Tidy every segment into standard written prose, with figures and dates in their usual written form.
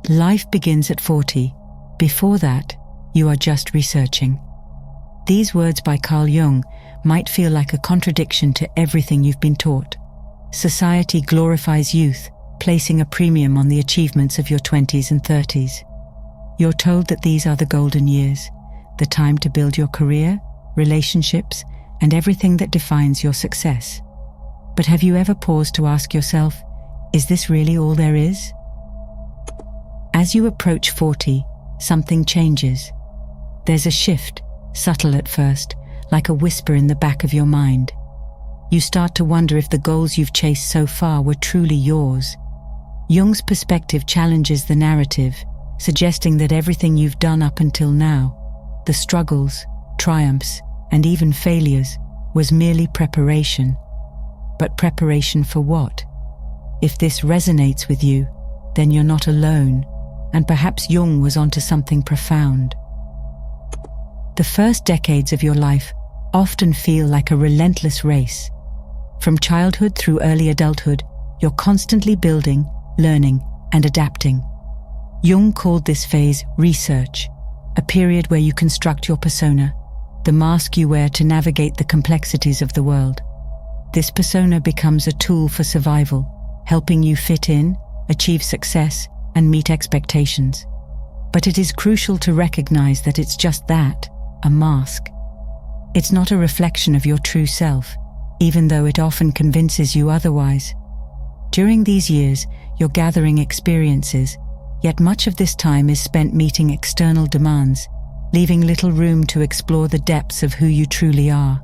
Life begins at 40. Before that, you are just researching. These words by Carl Jung might feel like a contradiction to everything you've been taught. Society glorifies youth, placing a premium on the achievements of your 20s and 30s. You're told that these are the golden years, the time to build your career, relationships, and everything that defines your success. But have you ever paused to ask yourself, is this really all there is? As you approach 40, something changes. There's a shift, subtle at first, like a whisper in the back of your mind. You start to wonder if the goals you've chased so far were truly yours. Jung's perspective challenges the narrative, suggesting that everything you've done up until now, the struggles, triumphs, and even failures, was merely preparation. But preparation for what? If this resonates with you, then you're not alone, and perhaps Jung was onto something profound. The first decades of your life often feel like a relentless race. From childhood through early adulthood, you're constantly building, learning, and adapting. Jung called this phase research, a period where you construct your persona, the mask you wear to navigate the complexities of the world. This persona becomes a tool for survival, helping you fit in, achieve success, and meet expectations. But it is crucial to recognize that it's just that, a mask. It's not a reflection of your true self, even though it often convinces you otherwise. During these years, you're gathering experiences, yet much of this time is spent meeting external demands, leaving little room to explore the depths of who you truly are.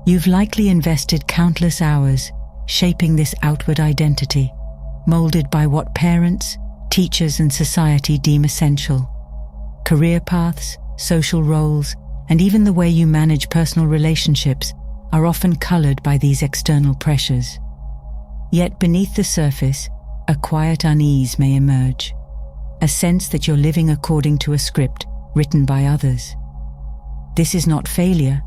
You've likely invested countless hours shaping this outward identity, molded by what parents, teachers, and society deem essential. Career paths, social roles, and even the way you manage personal relationships are often colored by these external pressures. Yet beneath the surface, a quiet unease may emerge, a sense that you're living according to a script written by others. This is not failure,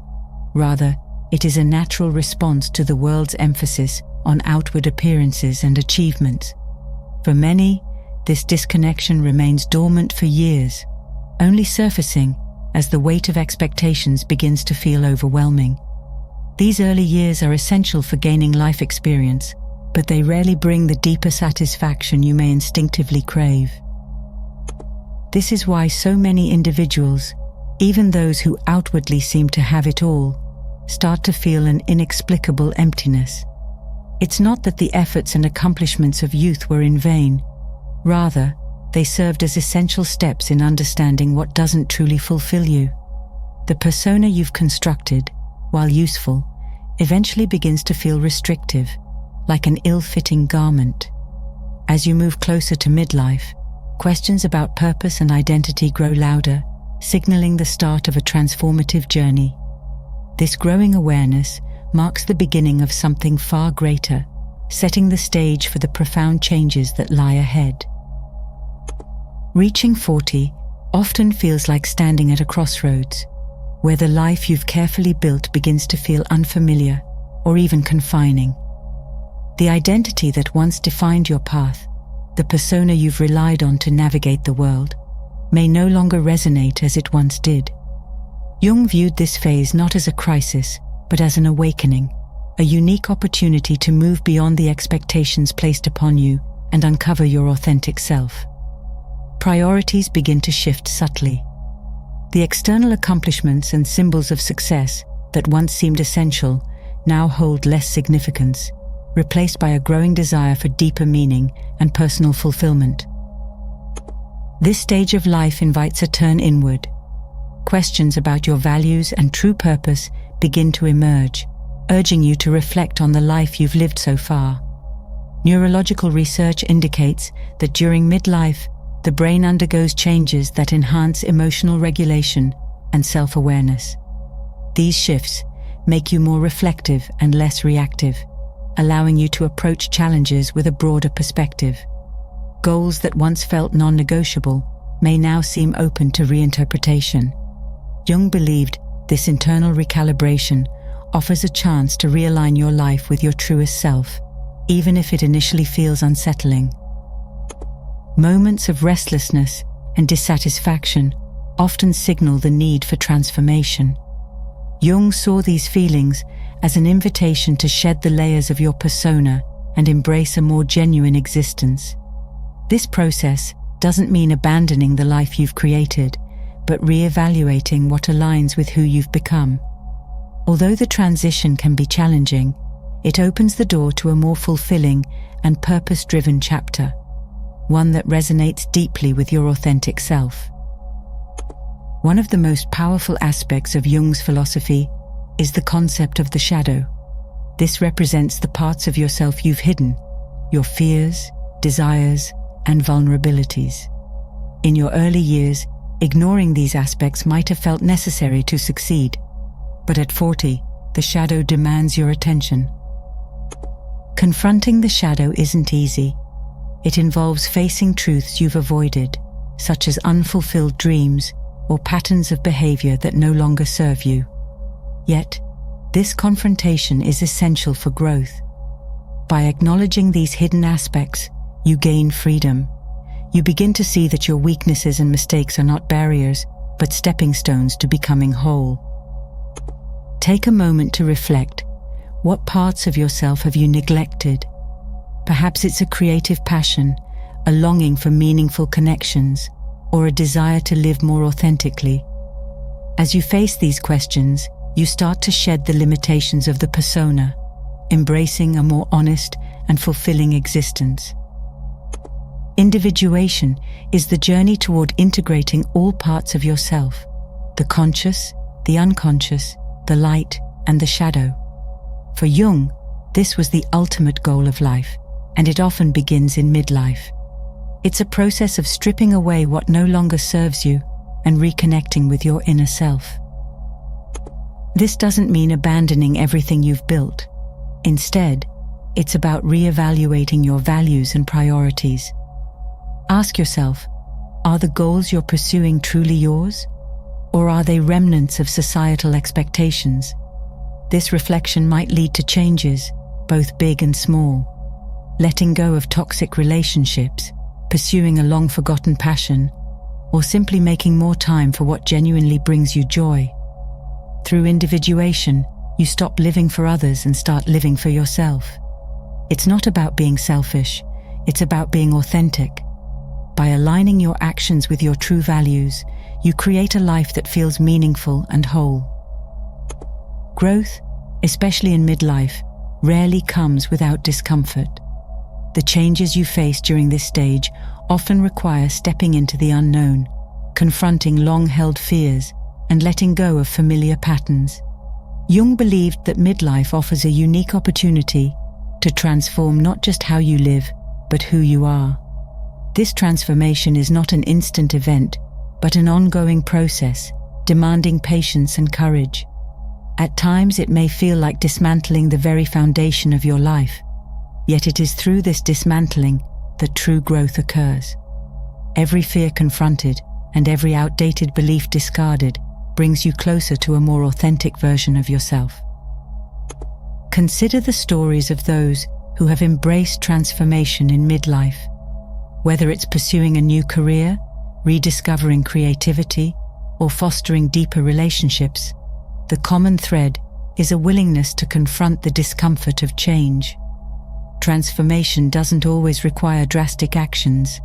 rather, it is a natural response to the world's emphasis on outward appearances and achievements. For many, this disconnection remains dormant for years, only surfacing as the weight of expectations begins to feel overwhelming. These early years are essential for gaining life experience, but they rarely bring the deeper satisfaction you may instinctively crave. This is why so many individuals, even those who outwardly seem to have it all, start to feel an inexplicable emptiness. It's not that the efforts and accomplishments of youth were in vain. Rather, they served as essential steps in understanding what doesn't truly fulfill you. The persona you've constructed, while useful, eventually begins to feel restrictive, like an ill-fitting garment. As you move closer to midlife, questions about purpose and identity grow louder, signaling the start of a transformative journey. This growing awareness marks the beginning of something far greater, setting the stage for the profound changes that lie ahead. Reaching 40 often feels like standing at a crossroads, where the life you've carefully built begins to feel unfamiliar or even confining. The identity that once defined your path, the persona you've relied on to navigate the world, may no longer resonate as it once did. Jung viewed this phase not as a crisis, but as an awakening, a unique opportunity to move beyond the expectations placed upon you and uncover your authentic self. Priorities begin to shift subtly. The external accomplishments and symbols of success that once seemed essential now hold less significance, replaced by a growing desire for deeper meaning and personal fulfillment. This stage of life invites a turn inward. Questions about your values and true purpose begin to emerge, urging you to reflect on the life you've lived so far. Neurological research indicates that during midlife, the brain undergoes changes that enhance emotional regulation and self-awareness. These shifts make you more reflective and less reactive, allowing you to approach challenges with a broader perspective. Goals that once felt non-negotiable may now seem open to reinterpretation. Jung believed this internal recalibration offers a chance to realign your life with your truest self, even if it initially feels unsettling. Moments of restlessness and dissatisfaction often signal the need for transformation. Jung saw these feelings as an invitation to shed the layers of your persona and embrace a more genuine existence. This process doesn't mean abandoning the life you've created, but re-evaluating what aligns with who you've become. Although the transition can be challenging, it opens the door to a more fulfilling and purpose-driven chapter, one that resonates deeply with your authentic self. One of the most powerful aspects of Jung's philosophy is the concept of the shadow. This represents the parts of yourself you've hidden, your fears, desires, and vulnerabilities. In your early years, ignoring these aspects might have felt necessary to succeed, but at 40, the shadow demands your attention. Confronting the shadow isn't easy. It involves facing truths you've avoided, such as unfulfilled dreams or patterns of behavior that no longer serve you. Yet, this confrontation is essential for growth. By acknowledging these hidden aspects, you gain freedom. You begin to see that your weaknesses and mistakes are not barriers, but stepping stones to becoming whole. Take a moment to reflect. What parts of yourself have you neglected? Perhaps it's a creative passion, a longing for meaningful connections, or a desire to live more authentically. As you face these questions, you start to shed the limitations of the persona, embracing a more honest and fulfilling existence. Individuation is the journey toward integrating all parts of yourself, the conscious, the unconscious, the light, and the shadow. For Jung, this was the ultimate goal of life, and it often begins in midlife. It's a process of stripping away what no longer serves you and reconnecting with your inner self. This doesn't mean abandoning everything you've built. Instead, it's about re-evaluating your values and priorities. Ask yourself, are the goals you're pursuing truly yours? Or are they remnants of societal expectations? This reflection might lead to changes, both big and small. Letting go of toxic relationships, pursuing a long-forgotten passion, or simply making more time for what genuinely brings you joy. Through individuation, you stop living for others and start living for yourself. It's not about being selfish, it's about being authentic. By aligning your actions with your true values, you create a life that feels meaningful and whole. Growth, especially in midlife, rarely comes without discomfort. The changes you face during this stage often require stepping into the unknown, confronting long-held fears, and letting go of familiar patterns. Jung believed that midlife offers a unique opportunity to transform not just how you live, but who you are. This transformation is not an instant event, but an ongoing process, demanding patience and courage. At times it may feel like dismantling the very foundation of your life, yet it is through this dismantling that true growth occurs. Every fear confronted and every outdated belief discarded brings you closer to a more authentic version of yourself. Consider the stories of those who have embraced transformation in midlife. Whether it's pursuing a new career, rediscovering creativity, or fostering deeper relationships, the common thread is a willingness to confront the discomfort of change. Transformation doesn't always require drastic actions.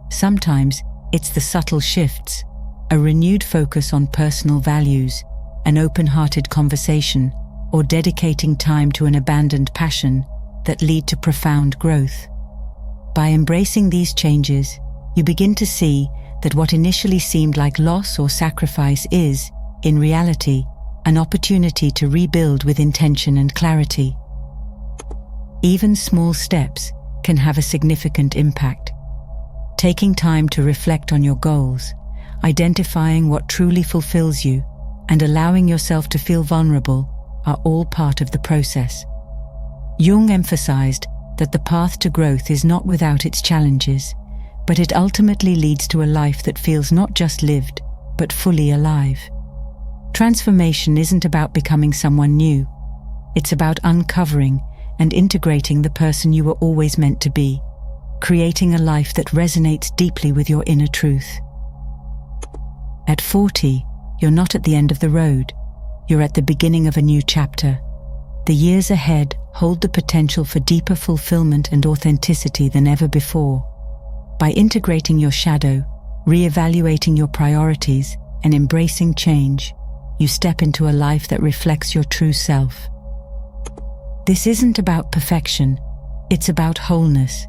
Sometimes it's the subtle shifts, a renewed focus on personal values, an open-hearted conversation, or dedicating time to an abandoned passion that lead to profound growth. By embracing these changes, you begin to see that what initially seemed like loss or sacrifice is, in reality, an opportunity to rebuild with intention and clarity. Even small steps can have a significant impact. Taking time to reflect on your goals, identifying what truly fulfills you, and allowing yourself to feel vulnerable are all part of the process. Jung emphasized that the path to growth is not without its challenges, but it ultimately leads to a life that feels not just lived, but fully alive. Transformation isn't about becoming someone new. It's about uncovering and integrating the person you were always meant to be. creating a life that resonates deeply with your inner truth. At 40, you're not at the end of the road. You're at the beginning of a new chapter. The years ahead hold the potential for deeper fulfillment and authenticity than ever before. By integrating your shadow, re-evaluating your priorities, and embracing change, you step into a life that reflects your true self. This isn't about perfection, it's about wholeness.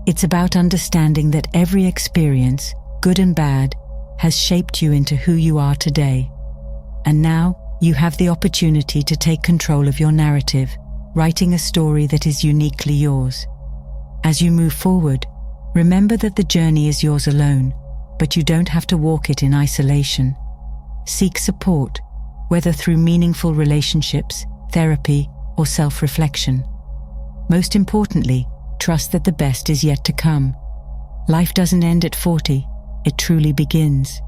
It's about understanding that every experience, good and bad, has shaped you into who you are today. And now, you have the opportunity to take control of your narrative, writing a story that is uniquely yours. As you move forward, remember that the journey is yours alone, but you don't have to walk it in isolation. Seek support, whether through meaningful relationships, therapy, or self-reflection. Most importantly, trust that the best is yet to come. Life doesn't end at 40, it truly begins.